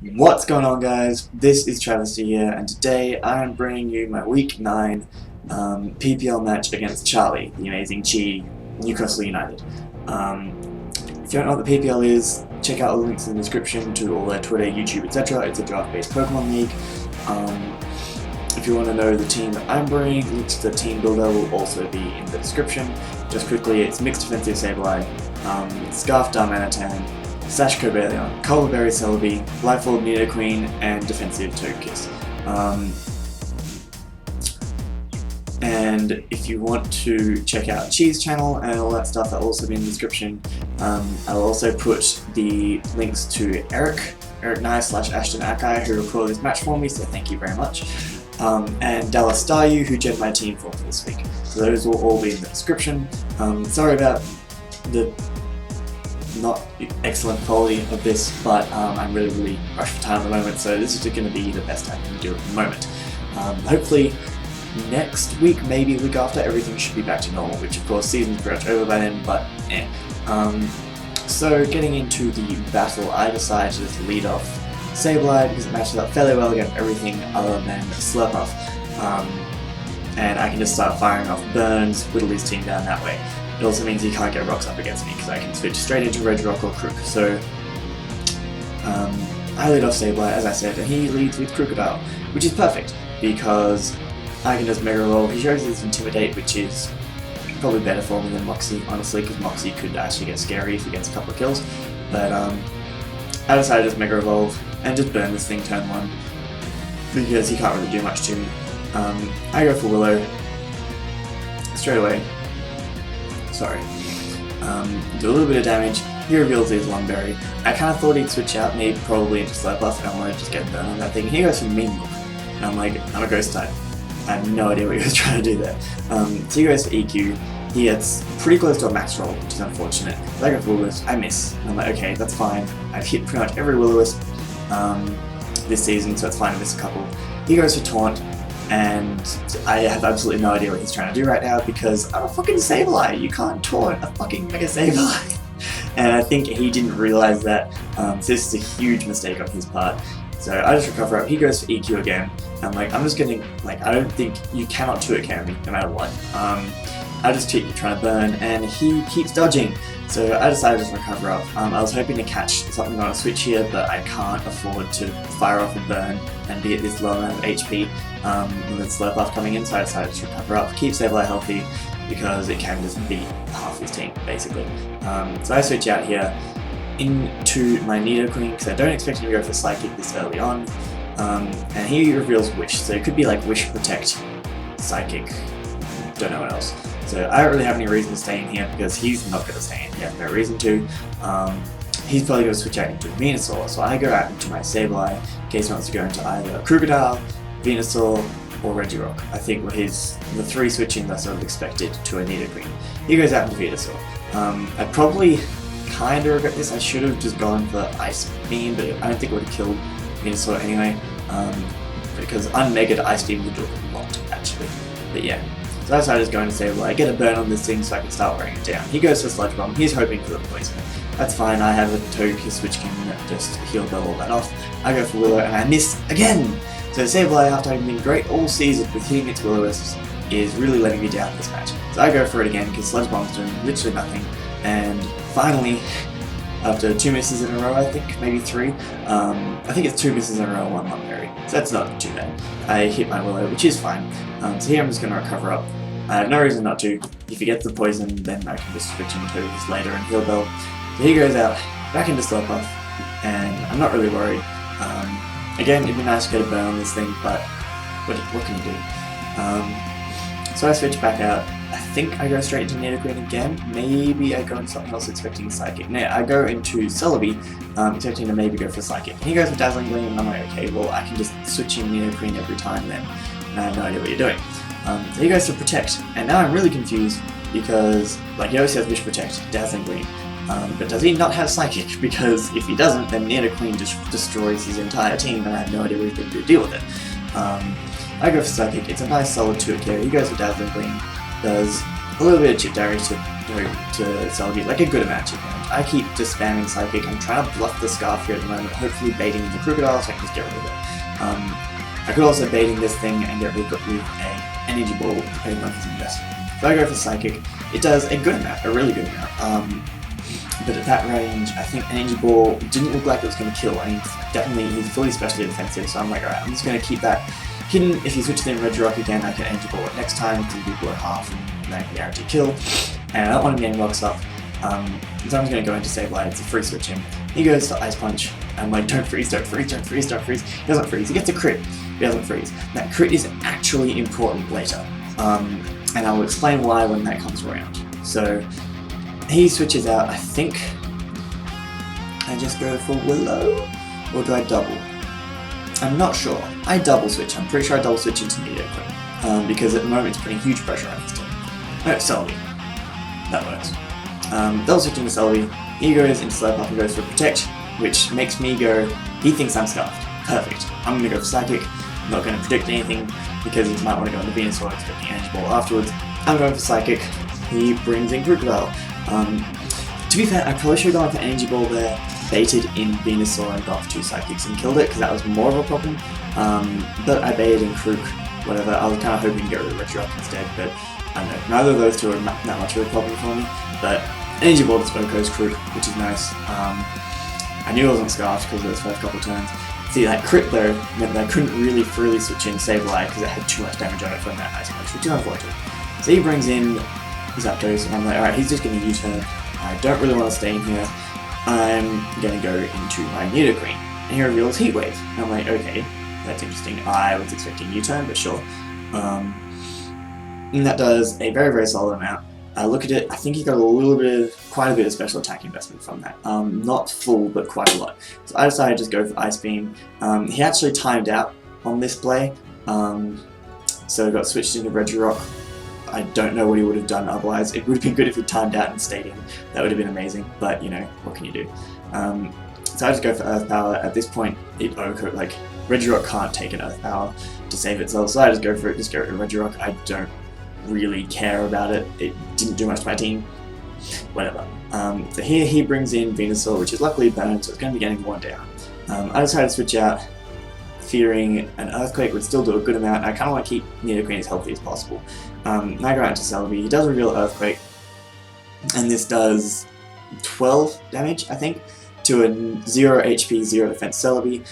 What's going on, guys? This is Travesty here, and today I am bringing you my Week 9 PPL match against Charlie, the amazing Chi, NewCrustle United. If you don't know what the PPL is, check out the links in the description to all their Twitter, YouTube, etc. It's a draft-based Pokemon League. If you want to know the team that I'm bringing, links to the team builder will also be in the description. Just quickly, it's Mixed Defensive Sableye, Scarf Darmanitan, Sash Cobalion, Colberry Celebi, Lightfold Nidoqueen, and Defensive Togekiss. And if you want to check out Chi's channel and all that stuff, that'll also be in the description. I'll also put the links to Erik Nice / Ashton Akai, who recorded this match for me, so thank you very much. And Staryu, who gen my team for this week. So those will all be in the description. Sorry about the not excellent quality of this, but I'm really rushed for time at the moment, so this is going to be the best I can do at the moment. Hopefully next week, maybe a week after, everything should be back to normal, which of course season's pretty much over by then, but so getting into the battle, I decided to just lead off Sableye because it matches up fairly well against everything other than Slurpuff, and I can just start firing off burns, whittle his team down that way. It also means he can't get rocks up against me because I can switch straight into Regirock or Crook. So I lead off Sableye, as I said, and he leads with Crocodile, which is perfect because I can just Mega Evolve. He shows his Intimidate, which is probably better for me than Moxie, honestly, because Moxie could actually get scary if he gets a couple of kills. But I decided to just Mega Evolve and just burn this thing turn 1 because he can't really do much to me. I go for Willow straight away. Sorry. Do a little bit of damage. He reveals his Lumberry. I kind of thought he'd switch out, maybe probably into Slurpuff, and I want to just get burned on that thing. He goes for Mean Look, and I'm like, I'm a Ghost type. I have no idea what he was trying to do there. So he goes for EQ. He gets pretty close to a max roll, which is unfortunate. But I go for Will-O-Wisp. I miss. And I'm like, okay, that's fine. I've hit pretty much every Will-O-Wisp this season, so it's fine to miss a couple. He goes for Taunt, and I have absolutely no idea what he's trying to do right now because I'm a fucking Sableye. You can't taunt a fucking Mega Sableye. And I think he didn't realize that, so this is a huge mistake on his part. So I just recover up. He goes for EQ again. I'm like, I'm just getting, like, I don't think you cannot 2-hit carry me no matter what. I just keep trying to burn, and he keeps dodging. So I decided to just recover up. I was hoping to catch something on a switch here, but I can't afford to fire off a burn and be at this low amount of HP with Slurpuff coming in, so I decided to recover up, keep Sableye healthy, because it can just beat half his team, basically. So I switch out here into my Nidoqueen, because I don't expect him to go for Psychic this early on. And he reveals Wish, so it could be like Wish, Protect, Psychic, don't know what else. So I don't really have any reason to stay in here because he's not going to stay in here, no reason to. He's probably going to switch out into Venusaur, so I go out into my Sableye in case he wants to go into either Crocodile, Venusaur, or Regirock. I think were the 3 switching I sort of expected to a Nidoqueen. He goes out into Venusaur. I probably kind of regret this. I should have just gone for Ice Beam, but I don't think it would have killed Venusaur anyway, because unmegaed Ice Beam would do a lot, actually. But yeah. So I decided to go and say, well, I get a burn on this thing so I can start wearing it down. He goes for Sludge Bomb, he's hoping for the poison. That's fine, I have a Togekiss which can just heal all that off. I go for Willow and I miss again! So Sableye, after having been great all season with hitting its Will-O-Wisps, is really letting me down this match. So I go for it again because Sludge Bomb's doing literally nothing. And finally, after 2 misses in a row, I think, maybe 3, I think it's 2 misses in a row, 1 Lumberry. So that's not too bad. I hit my Willow, which is fine. So here I'm just going to recover up. I have no reason not to. If he gets the poison, then I can just switch into his later and Heal Bell. So he goes out, back into Slurpuff, and I'm not really worried. Again, it'd be nice to get a burn on this thing, but what can you do? So I switch back out. I think I go straight into Nidoqueen again. Maybe I go into something else expecting Psychic. No, I go into Celebi, expecting to maybe go for Psychic. And he goes for Dazzling Gleam, and I'm like, okay, well, I can just switch in Nidoqueen every time then. And I have no idea what you're doing. So he goes to Protect, and now I'm really confused because, like, he always says Wish, Protect, Dazzling Gleam, but does he not have Psychic? Because if he doesn't, then Nidoqueen just destroys his entire team, and I have no idea what he's going to deal with it. I go for Psychic, it's a nice solid 2-hit carry. He goes for Dazzling Gleam, does a little bit of chip damage to Celebi, like a good amount of chip damage. I keep just spamming Psychic. I'm trying to bluff the Scarf here at the moment, hopefully baiting the Crocodile so I can just get rid of it. I could also baiting this thing and get rid of an Energy Ball depending on his investment. If I go for Psychic, it does a good amount, a really good amount. But at that range, I think an Energy Ball didn't look like it was going to kill. I mean, definitely he's fully specially defensive, so I'm like, alright, I'm just going to keep that hidden. If he switches in Regirock again, I can Energy Ball it next time, because he below half, and I can guarantee kill. And I don't want him getting rocks up, so I'm just going to go into Sableye. It's a free switch him. He goes to Ice Punch. I'm like, don't freeze, don't freeze, don't freeze, don't freeze. He doesn't freeze. He gets a crit. He doesn't freeze. That crit is actually important later, and I will explain why when that comes around. So he switches out. I think I just go for Willow, or do I double? I'm not sure. I double switch. I'm pretty sure I double switch into Meteor because at the moment it's putting huge pressure on his team. Oh, Celebi. That works. Double switch into Celebi. He goes into Slurp Up and goes for Protect, which makes me go, he thinks I'm Scarfed. Perfect. I'm going to go for Psychic. I'm not going to predict anything because he might want to go into Venusaur expecting Energy Ball afterwards. I'm going for Psychic. He brings in Crocodile. To be fair, I probably should have gone for Energy Ball there, baited in Venusaur and got for 2 Psychics and killed it because that was more of a problem. But I baited in Crook, whatever. I was kind of hoping to get rid of Regirock instead, but I don't know. Neither of those two are that much of a problem for me. But Energy Ball to Spoko's Crook, which is nice. I knew I wasn't Scarfed because of those first couple of turns. See, that crit though meant that I couldn't really freely switch in Sableye because it had too much damage on it from that Ice Punch, which is unfortunate. So he brings in Zapdos, and I'm like, alright, he's just going to U-turn. I don't really want to stay in here. I'm going to go into my Nidoqueen. And he reveals Heat Wave. And I'm like, okay, that's interesting. I was expecting U-turn, but sure. And that does a very, very solid amount. I look at it, I think he got quite a bit of special attack investment from that. Not full, but quite a lot. So I decided to just go for Ice Beam. He actually timed out on this play, so it got switched into Regirock. I don't know what he would have done otherwise. It would have been good if he timed out and stayed in. That would have been amazing, but you know, what can you do? So I just go for Earth Power. At this point, Regirock can't take an Earth Power to save itself, so I just go for it, just go to Regirock. I don't really care about it. It didn't do much to my team. Whatever. So here he brings in Venusaur, which is luckily burned, so it's going to be getting worn down. I decided to switch out, fearing an Earthquake would still do a good amount. I kind of want to keep Nidoqueen as healthy as possible. And I go out to Celebi. He does reveal Earthquake, and this does 12 damage, I think, to a 0 HP, 0 defense Celebi.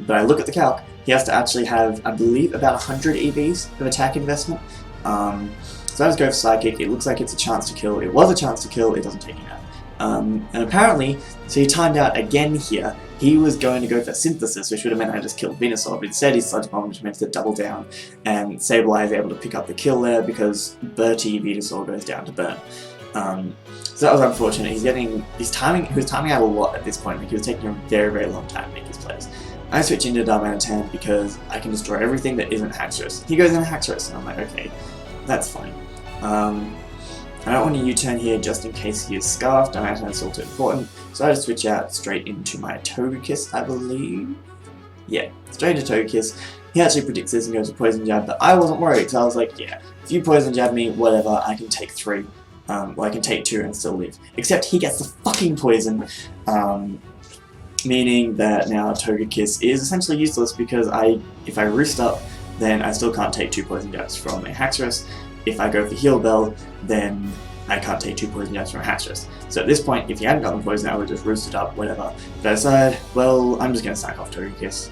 But I look at the calc, he has to actually have, I believe, about 100 EVs of attack investment. So I just go for Psychic. It looks like it's a chance to kill. It was a chance to kill, it doesn't take it out. And apparently, so he timed out again here. He was going to go for Synthesis, which would have meant I just killed Venusaur, but instead he Sludge Bomb, which meant to double down, and Sableye is able to pick up the kill there because Bertie Venusaur goes down to burn. So that was unfortunate. He was timing out a lot at this point. Like, he was taking a very, very long time to make his plays. I switch into Darmanitan because I can destroy everything that isn't Haxorus. He goes into Haxorus, and I'm like, okay, that's fine. I don't want to U-turn here just in case he is Scarfed. Darmanitan is also important, so I just switch out straight into my Togekiss, I believe. Yeah, straight into Togekiss. He actually predicts this and goes to Poison Jab, but I wasn't worried, so I was like, yeah, if you Poison Jab me, whatever, I can take 3. Well, I can take 2 and still live. Except he gets the fucking poison, meaning that now Togekiss is essentially useless because if I Roost Up, then I still can't take 2 Poison Jabs from a Haxorus. If I go for Heal Bell, then I can't take 2 Poison Jabs from a Haxorus. So at this point, if he hadn't gotten poison, I would have just roosted up, whatever. But I decided, well, I'm just going to sack off Togekiss.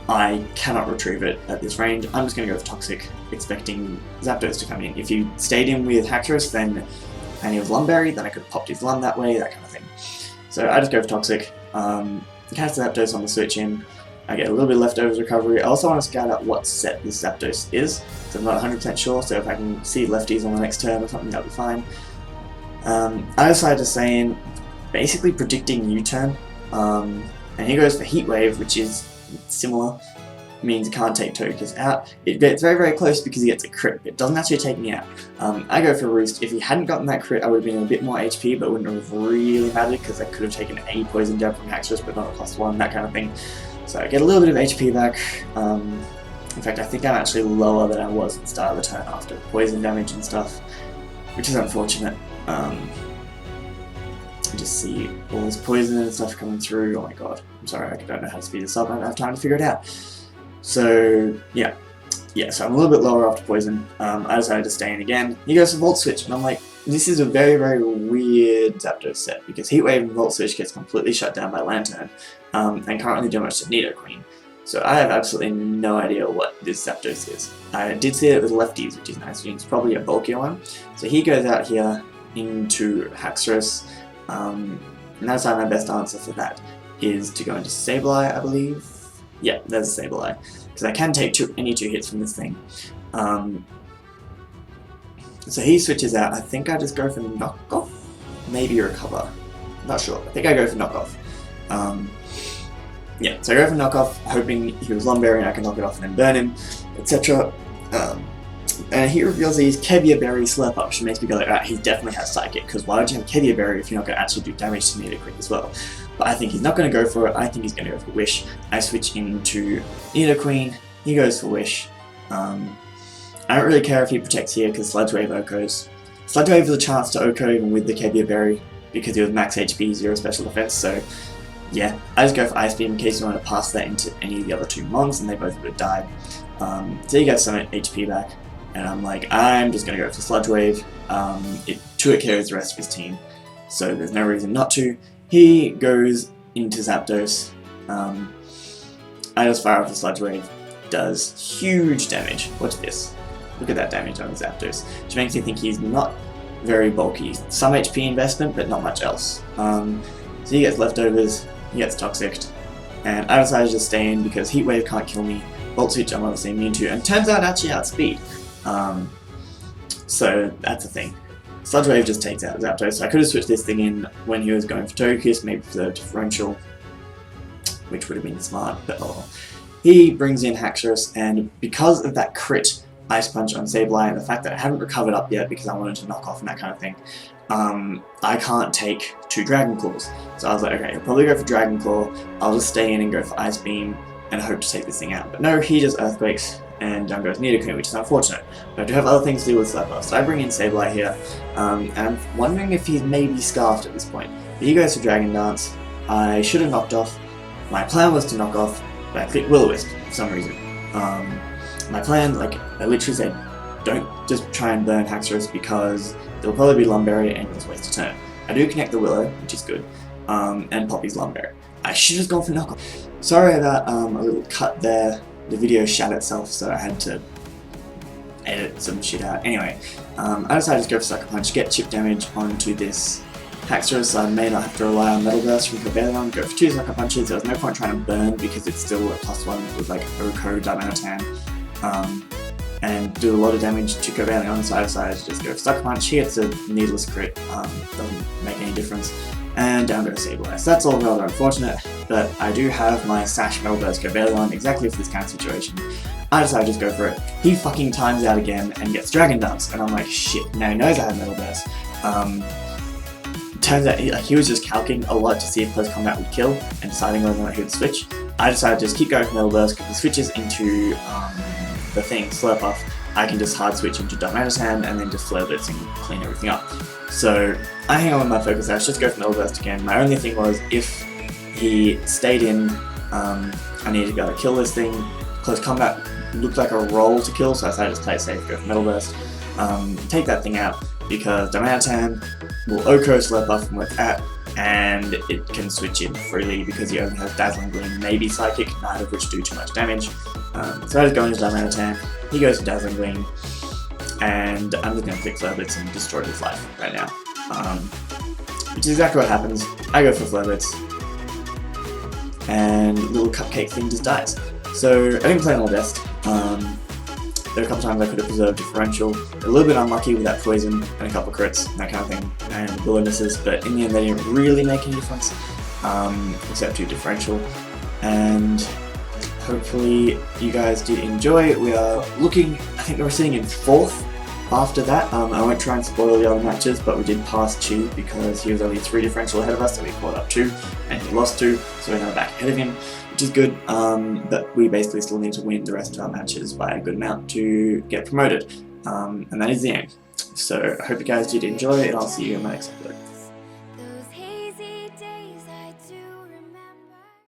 I cannot retrieve it at this range. I'm just going to go for Toxic, expecting Zapdos to come in. If he stayed in with Haxorus, and he was Lumberry, then I could have popped his Lum that way, that kind of thing. So I just go for Toxic, cast Zapdos on the switch in. I get a little bit of leftovers recovery. I also want to scout out what set this Zapdos is, so I'm not 100% sure, so if I can see lefties on the next turn or something, that'll be fine. I decided to stay in, basically predicting U-turn, and he goes for Heat Wave, which is similar, means he can't take Togekiss out. It gets very, very close because he gets a crit, it doesn't actually take me out. I go for Roost. If he hadn't gotten that crit, I would have been a bit more HP, but it wouldn't have really mattered because I could have taken a Poison Jab from Haxorus, but not a +1, that kind of thing. So I get a little bit of HP back. In fact, I think I'm actually lower than I was at the start of the turn after poison damage and stuff. which is unfortunate. Just see all this poison and stuff coming through. Oh my god, I'm sorry, I don't know how to speed this up, I don't have time to figure it out. So yeah, so I'm a little bit lower after poison. I decided to stay in again. He goes for Volt Switch, and I'm like, this is a very, very weird Zapdos set, because Heat Wave and Volt Switch gets completely shut down by Lantern, and can't really do much to Nidoqueen. So I have absolutely no idea what this Zapdos is. I did see it with lefties, which is nice, it's probably a bulkier one. So he goes out here into Haxorus. And that's my best answer for that is to go into Sableye, I believe. Yeah, there's a Sableye, because I can take any two hits from this thing. So he switches out. I think I just go for Knockoff, maybe Recover. Not sure. I think I go for Knockoff. Yeah, so I go for Knockoff, hoping he was Lomberry and I can knock it off and then burn him, etc. And he reveals that he's Kevia Berry Slurp Up, which makes me go like, ah, he definitely has Psychic, because why would you have Kevia Berry if you're not going to actually do damage to Nidoqueen as well? But I think he's not going to go for it. I think he's going to go for Wish. I switch into Nidoqueen. He goes for Wish. I don't really care if he protects here, because Sludge Wave OHKOs. Sludge Wave has a chance to OHKO even with the Kevia Berry, because he was max HP, 0 special defense, so yeah. I just go for Ice Beam in case you want to pass that into any of the other two Mons, and they both would have died. So he gets some HP back. And I'm like, I'm just going to go for Sludge Wave. It carries the rest of his team, so there's no reason not to. He goes into Zapdos. I just fire off the Sludge Wave. Does huge damage. Watch this. Look at that damage on Zapdos, which makes me think he's not very bulky. Some HP investment, but not much else. So he gets Leftovers, he gets Toxic, and I decided to just stay in because Heat Wave can't kill me. Volt Switch I'm obviously immune to, and turns out actually outspeed. So that's the thing. Sludge Wave just takes out Zapdos, so I could have switched this thing in when he was going for Togekiss, maybe for the differential, which would have been smart, but oh. He brings in Haxorus, and because of that crit Ice Punch on Sableye, and the fact that I haven't recovered up yet because I wanted to knock off and that kind of thing, I can't take 2 Dragon Claws. So I was like, okay, I'll probably go for Dragon Claw, I'll just stay in and go for Ice Beam, and hope to take this thing out. But no, he just Earthquakes, and down goes Nidoqueen, which is unfortunate. But I do have other things to do with Slurp Up, so I bring in Sableye here, and I'm wondering if he's maybe Scarfed at this point. But he goes for Dragon Dance. I should have knocked off. My plan was to knock off, but I clicked Will-O-Wisp for some reason. My plan, like, I literally said, don't just try and burn Haxorus because there'll probably be Lomberry and just waste a turn. I do connect the Willow, which is good, and Poppy's Lomberry. I should have gone for knockoff. Sorry about a little cut there. The video shut itself, so I had to edit some shit out. Anyway, I decided to go for Sucker Punch, get chip damage onto this Haxorus, so I may not have to rely on Metal Burst from Cobalion, go for 2 Sucker Punches. There was no point trying to burn because it's still a +1 with like Oko, Diamantane, and do a lot of damage to Cobalion, so I decided to just go for Sucker Punch. He gets a needless crit, doesn't make any difference, and down goes Sableye. So that's all rather unfortunate, but I do have my Sash Metal Burst Cobalion exactly for this kind of situation. I decided to just go for it. He fucking times out again and gets Dragon Dance, and I'm like, shit, now he knows I have Metal Burst. Turns out he was just calculating a lot to see if Close Combat would kill and deciding whether or not he would switch. I decided to just keep going for Metal Burst because he switches into the thing, Slurp Off. I can just hard switch into Diamantane and then just Flare Blitz and clean everything up. So I hang on with my Focus Sash, just go for Metal Burst again. My only thing was if he stayed in, I needed to be able to kill this thing. Close Combat looked like a roll to kill, so I decided to play it safe, go for Metal Burst. Take that thing out because Diamantane will Oko Slurp Off from where it's at, and it can switch in freely because he only has Dazzling Gleam, maybe Psychic, neither of which do too much damage. So I just go into Diamantane, he goes to Dazzling Gleam, and I'm just going to click Flare Blitz and destroy his life right now. Which is exactly what happens. I go for Flare Blitz, and little cupcake thing just dies. So I didn't play on all best. There were a couple times I could have preserved differential. A little bit unlucky with that poison and a couple crits, that kind of thing, and bullet misses, but in the end they didn't really make any difference, except to differential. And hopefully you guys did enjoy. We are looking, I think we're sitting in 4th after that. I won't try and spoil the other matches, but we did pass Chi because he was only 3 differential ahead of us, so we caught up 2, and he lost 2, so we're now back ahead of him, which is good, but we basically still need to win the rest of our matches by a good amount to get promoted, and that is the aim. So I hope you guys did enjoy, and I'll see you in my next episode.